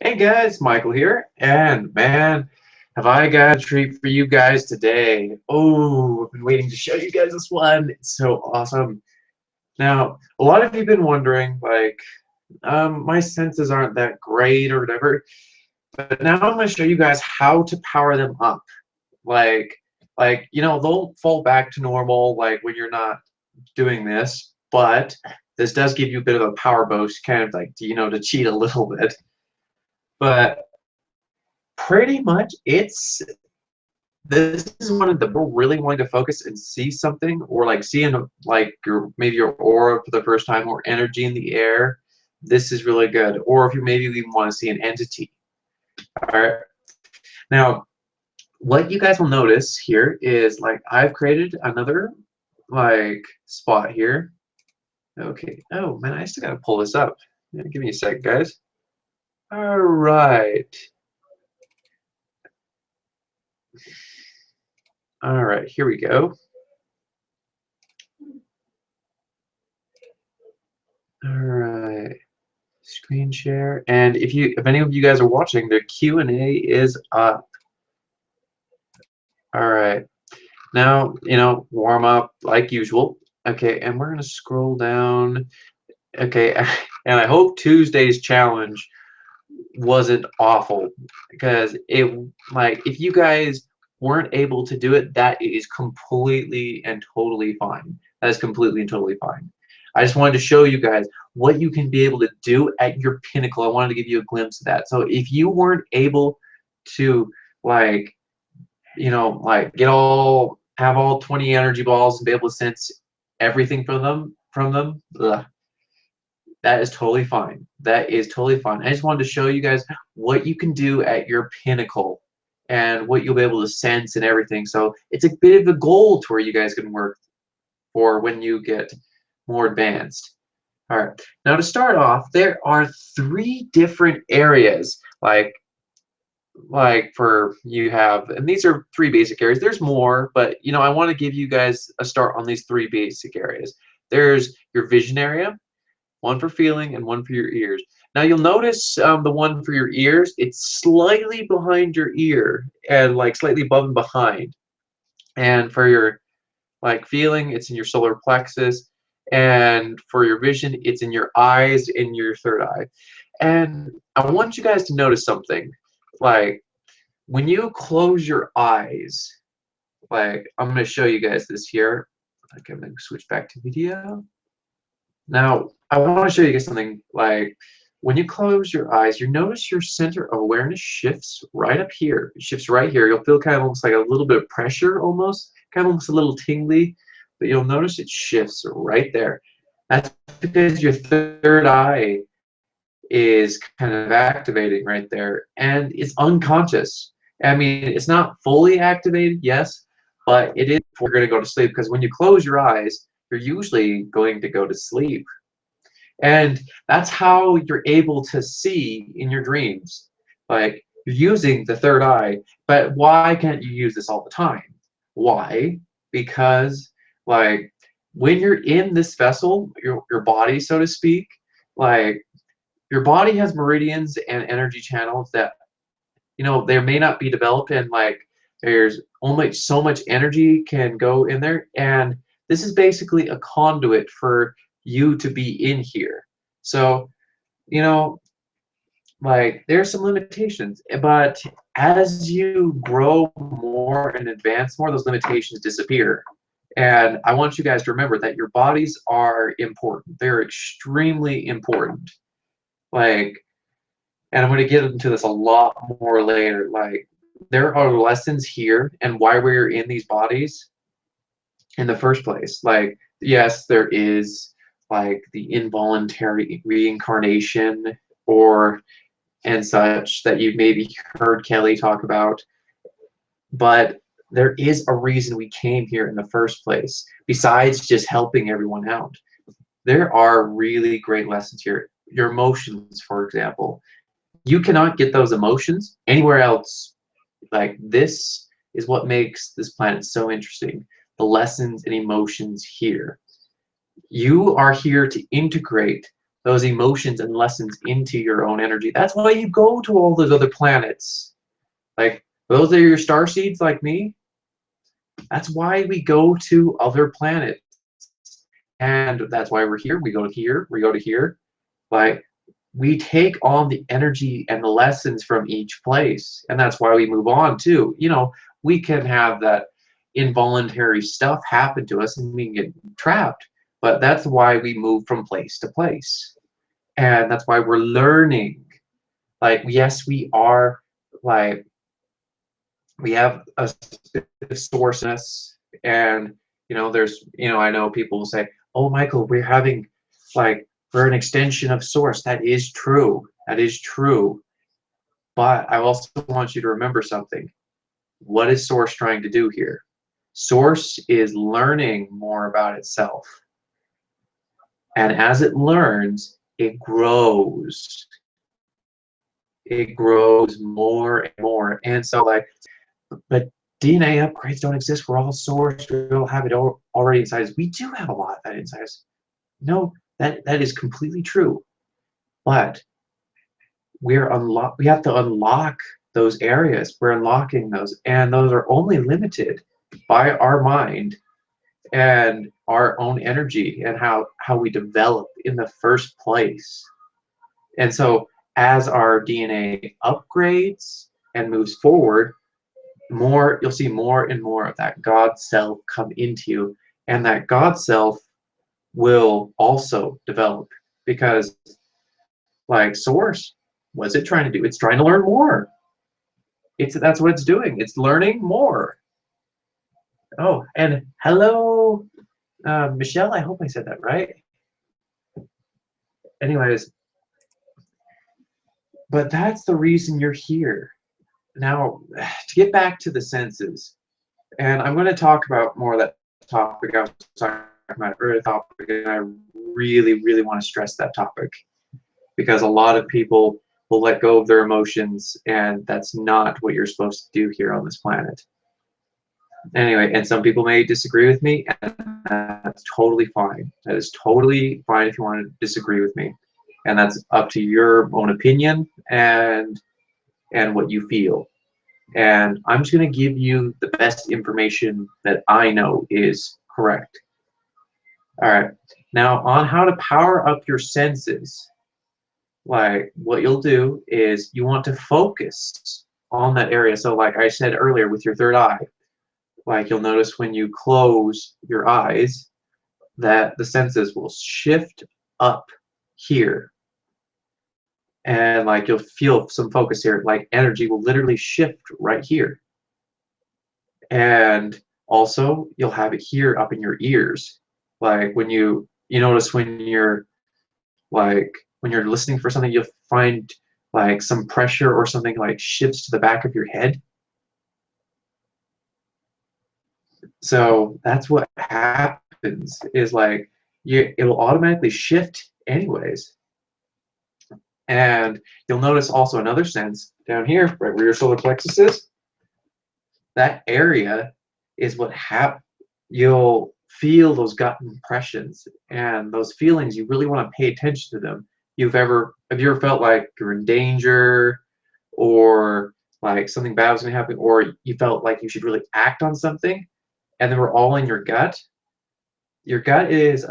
Hey guys, Michael here, and man, have I got a treat for you guys today. Oh, I've been waiting to show you guys this one. It's so awesome. Now, a lot of you have been wondering, my senses aren't that great or whatever, but now I'm going to show you guys how to power them up. Like, they'll fall back to normal, like when you're not doing this, but this does give you a bit of a power boost, kind of like, to cheat a little bit. But pretty much this is one of the really wanting to focus and see something, or like seeing like maybe your aura for the first time, or energy in the air. This is really good. Or if you maybe even want to see an entity. All right. Now, what you guys will notice here is like I've created another like spot here. Okay. Oh man, I still gotta pull this up. Yeah, give me a sec, guys. All right. All right. Here we go. All right. Screen share. And if any of you guys are watching, the Q&A is up. All right. Now, warm up like usual. Okay, and we're gonna scroll down. Okay, and I hope Tuesday's challenge wasn't awful, because if you guys weren't able to do it, that is completely and totally fine. That is completely and totally fine. I just wanted to show you guys what you can be able to do at your pinnacle. I wanted to give you a glimpse of that. So if you weren't able to like, have all 20 energy balls and be able to sense everything from them, ugh, that is totally fine. That is totally fine. I just wanted to show you guys what you can do at your pinnacle and what you'll be able to sense and everything. So it's a bit of a goal to where you guys can work for when you get more advanced. All right. Now to start off, there are three different areas for you have, and these are three basic areas. There's more, but I want to give you guys a start on these three basic areas. There's your vision area, one for feeling, and one for your ears. Now you'll notice the one for your ears, it's slightly behind your ear and like slightly above and behind. And for your feeling, it's in your solar plexus. And for your vision, it's in your eyes, in your third eye. And I want you guys to notice something. Like when you close your eyes, I'm going to show you guys this here. Okay, I'm going to switch back to video. Now, I want to show you guys something. Like when you close your eyes, you notice your center of awareness shifts right up here. It shifts right here. You'll feel kind of almost like a little bit of pressure, almost kind of almost a little tingly, but you'll notice it shifts right there. That's because your third eye is kind of activating right there, and it's unconscious. I mean, it's not fully activated, yes, but it is before you're going to go to sleep, because when you close your eyes, you're usually going to go to sleep. And that's how you're able to see in your dreams. Like you're using the third eye, but why can't you use this all the time? Why? Because like when you're in this vessel, your body, so to speak, like your body has meridians and energy channels that they may not be developed, and like there's only so much energy can go in there, and this is basically a conduit for you to be in here. So you know there's some limitations, but as you grow more and advance more, those limitations disappear. And I want you guys to remember that your bodies are important. They're extremely important. Like, and I'm going to get into this a lot more later. Like, there are lessons here and why we're in these bodies in the first place. Like, yes, there is like the involuntary reincarnation or and such that you've maybe heard Kelly talk about, but there is a reason we came here in the first place, besides just helping everyone out. There are really great lessons here. Your emotions, for example. You cannot get those emotions anywhere else. Like, this is what makes this planet so interesting. The lessons and emotions here. You are here to integrate those emotions and lessons into your own energy. That's why you go to all those other planets. Like, those are your star seeds like me. That's why we go to other planets. And that's why we're here. We go to here, we go to here. Like, we take on the energy and the lessons from each place. And that's why we move on too. You know, we can have that involuntary stuff happen to us and we can get trapped. But that's why we move from place to place. And that's why we're learning. Like, yes, we are, like, we have a source in us, and you know, there's, you know, I know people will say, oh, Michael, we're having, like, we're an extension of source. That is true. That is true. But I also want you to remember something. What is source trying to do here? Source is learning more about itself. And as it learns, it grows. It grows more and more. And so, like, but DNA upgrades don't exist. We're all source. We all have it already inside us. We do have a lot of that inside us. No, that is completely true. But we have to unlock those areas. We're unlocking those, and those are only limited by our mind and our own energy and how we develop in the first place. And so as our DNA upgrades and moves forward, you'll see more and more of that God self come into you, and that God self will also develop, because, like, source, what's it trying to do? It's trying to learn more. That's what it's doing. It's learning more. Oh, and hello, Michelle. I hope I said that right. Anyways, but that's the reason you're here. Now, to get back to the senses, and I'm going to talk about more of that topic I was talking about earlier topic, and I really, really want to stress that topic, because a lot of people will let go of their emotions, and that's not what you're supposed to do here on this planet. Anyway, and some people may disagree with me, and that's totally fine. That is totally fine if you want to disagree with me, and that's up to your own opinion and what you feel. And I'm just going to give you the best information that I know is correct. All right. Now, on how to power up your senses, like, what you'll do is you want to focus on that area. So like I said earlier, with your third eye, like, you'll notice when you close your eyes that the senses will shift up here. And like, you'll feel some focus here, like energy will literally shift right here. And also you'll have it here up in your ears. Like, when you notice when you're listening for something, you'll find like some pressure or something like shifts to the back of your head. So that's what happens, is like, it will automatically shift anyways. And you'll notice also another sense down here, right where your solar plexus is. That area is what you'll feel those gut impressions and those feelings. You really want to pay attention to them. Have you ever felt like you're in danger, or like something bad was going to happen, or you felt like you should really act on something, and they were all in your gut? Your gut is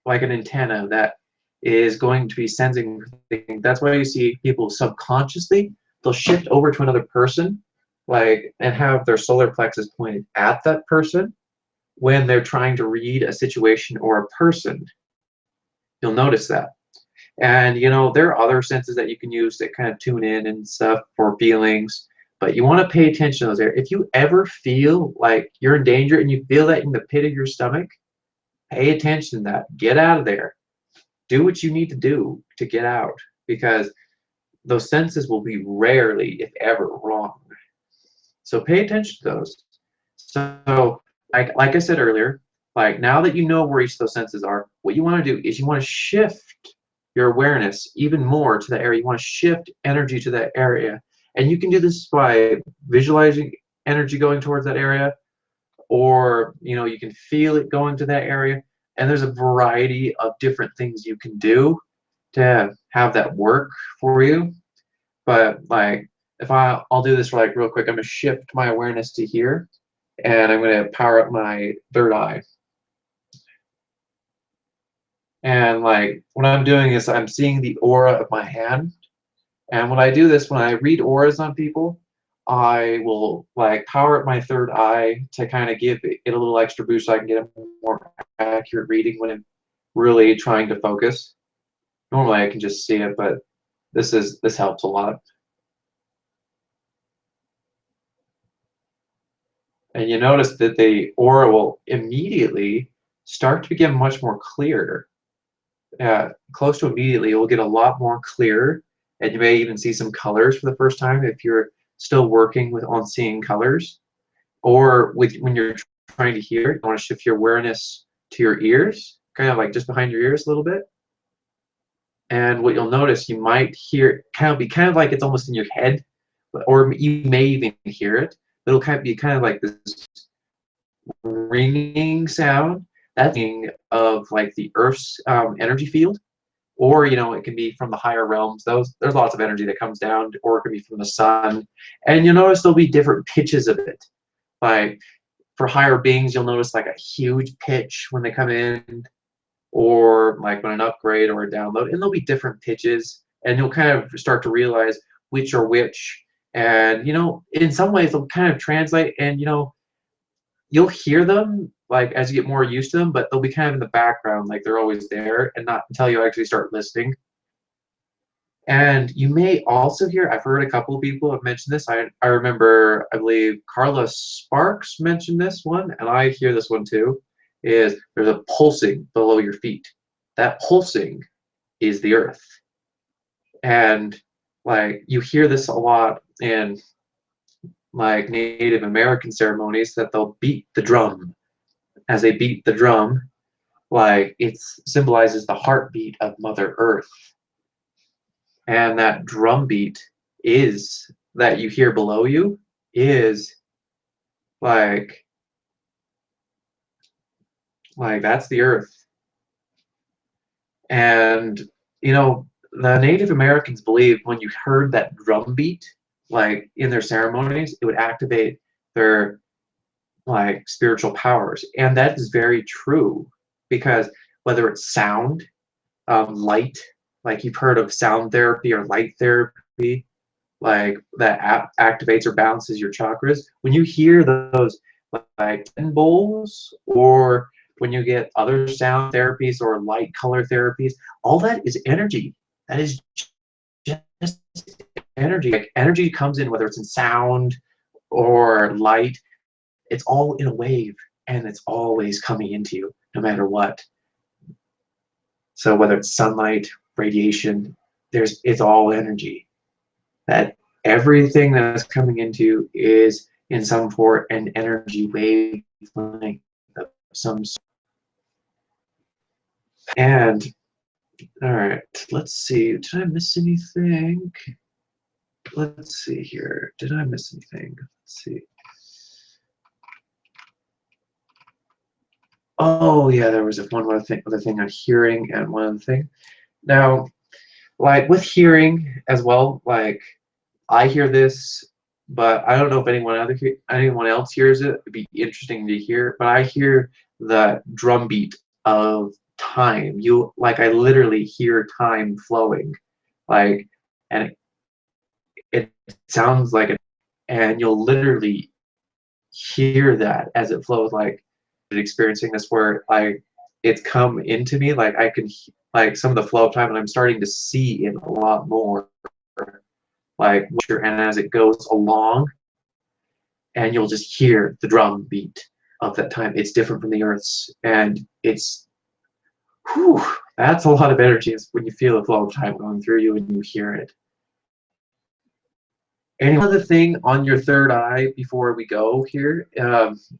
like an antenna that is going to be sensing things. That's why you see people subconsciously, they'll shift over to another person, like, and have their solar plexus pointed at that person when they're trying to read a situation or a person. You'll notice that. And you know, there are other senses that you can use that kind of tune in and stuff for feelings, but you want to pay attention to those areas. If you ever feel like you're in danger and you feel that in the pit of your stomach, pay attention to that. Get out of there. Do what you need to do to get out, because those senses will be rarely, if ever, wrong. So pay attention to those. So like I said earlier, like, now that you know where each of those senses are, what you want to do is you want to shift your awareness even more to that area. You want to shift energy to that area. And you can do this by visualizing energy going towards that area, or you know, you can feel it going to that area. And there's a variety of different things you can do to have that work for you. But like, if I'll do this for like real quick, I'm gonna shift my awareness to here, and I'm gonna power up my third eye. And like, what I'm doing is I'm seeing the aura of my hand. And when I do this, when I read auras on people, I will like power up my third eye to kind of give it a little extra boost so I can get a more accurate reading when I'm really trying to focus. Normally I can just see it, but this helps a lot. And you notice that the aura will immediately start to become much more clear. Close to immediately, it will get a lot more clear, and you may even see some colors for the first time if you're still working on seeing colors. Or when you're trying to hear, you want to shift your awareness to your ears, kind of like just behind your ears a little bit. And what you'll notice, you might hear kind of like it's almost in your head, or you may even hear it. It'll be kind of like this ringing sound. That's of like the Earth's energy field, or it can be from the higher realms. There's lots of energy that comes down, or it can be from the sun. And you'll notice there'll be different pitches of it. Like for higher beings, you'll notice like a huge pitch when they come in, or like when an upgrade or a download, and there'll be different pitches, and you'll kind of start to realize which are which. And in some ways they'll kind of translate, and you'll hear them like as you get more used to them, but they'll be kind of in the background, like they're always there, and not until you actually start listening. And you may also hear, I've heard a couple of people have mentioned this. I remember, I believe Carla Sparks mentioned this one, and I hear this one too, is there's a pulsing below your feet. That pulsing is the earth. And like you hear this a lot in like Native American ceremonies, that they'll beat the drum. As they beat the drum, like it symbolizes the heartbeat of Mother Earth. And that drum beat is that you hear below you is like that's the earth. And the Native Americans believed when you heard that drum beat, like in their ceremonies, it would activate their like spiritual powers. And that is very true, because whether it's sound, light, like you've heard of sound therapy or light therapy, like that activates or balances your chakras. When you hear those like 10 bowls, or when you get other sound therapies or light color therapies, all that is energy. That is just energy. Like energy comes in, whether it's in sound or light, it's all in a wave, and it's always coming into you no matter what. So whether it's sunlight, radiation, it's all energy. That everything that is coming into is in some form an energy wavelength of some sort. And all right, let's see. Did I miss anything? Let's see here. Did I miss anything? Let's see. Oh yeah, there was one other thing on hearing, and one other thing. Now, like with hearing as well, like I hear this, but I don't know if anyone else hears it. It'd be interesting to hear, but I hear the drum beat of time. I literally hear time flowing, like, and it sounds like it, and you'll literally hear that as it flows. Like experiencing this where it's come into me, like I can like some of the flow of time, and I'm starting to see it a lot more, like, and as it goes along, and you'll just hear the drum beat of that time. It's different from the Earth's, and it's, whew, that's a lot of energy. It's when you feel the flow of time going through you and you hear it. And another thing on your third eye before we go here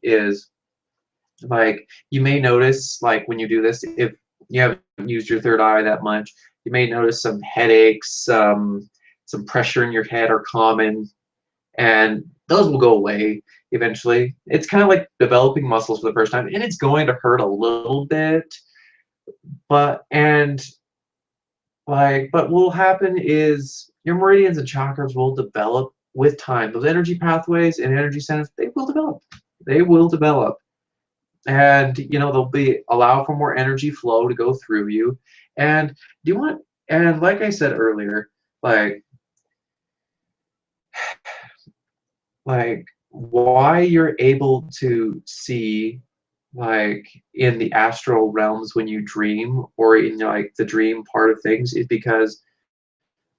is, like, you may notice, like, when you do this, if you haven't used your third eye that much, you may notice some headaches, some pressure in your head are common, and those will go away eventually. It's kind of like developing muscles for the first time, and it's going to hurt a little bit, But but what will happen is your meridians and chakras will develop with time. Those energy pathways and energy centers, they will develop. They will develop. And they'll be allow for more energy flow to go through you. And do you want and like I said earlier, like why you're able to see like in the astral realms when you dream or in like the dream part of things is because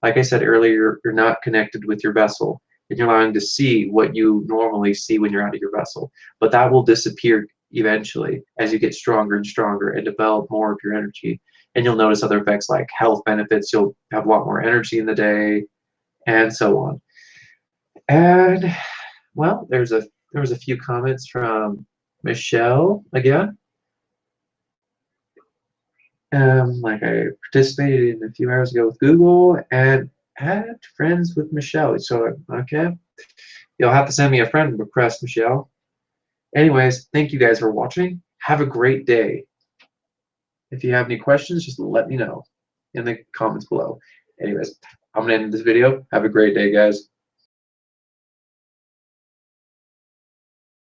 like I said earlier, you're not connected with your vessel and you're allowing to see what you normally see when you're out of your vessel. But that will disappear eventually as you get stronger and stronger and develop more of your energy. And you'll notice other effects like health benefits. You'll have a lot more energy in the day and so on. And well, there was a few comments from Michelle again. Like I participated in a few hours ago with Google and had friends with Michelle. So okay, you'll have to send me a friend request, Michelle. Anyways, thank you guys for watching. Have a great day. If you have any questions, just let me know in the comments below. Anyways, I'm gonna end this video. Have a great day, guys.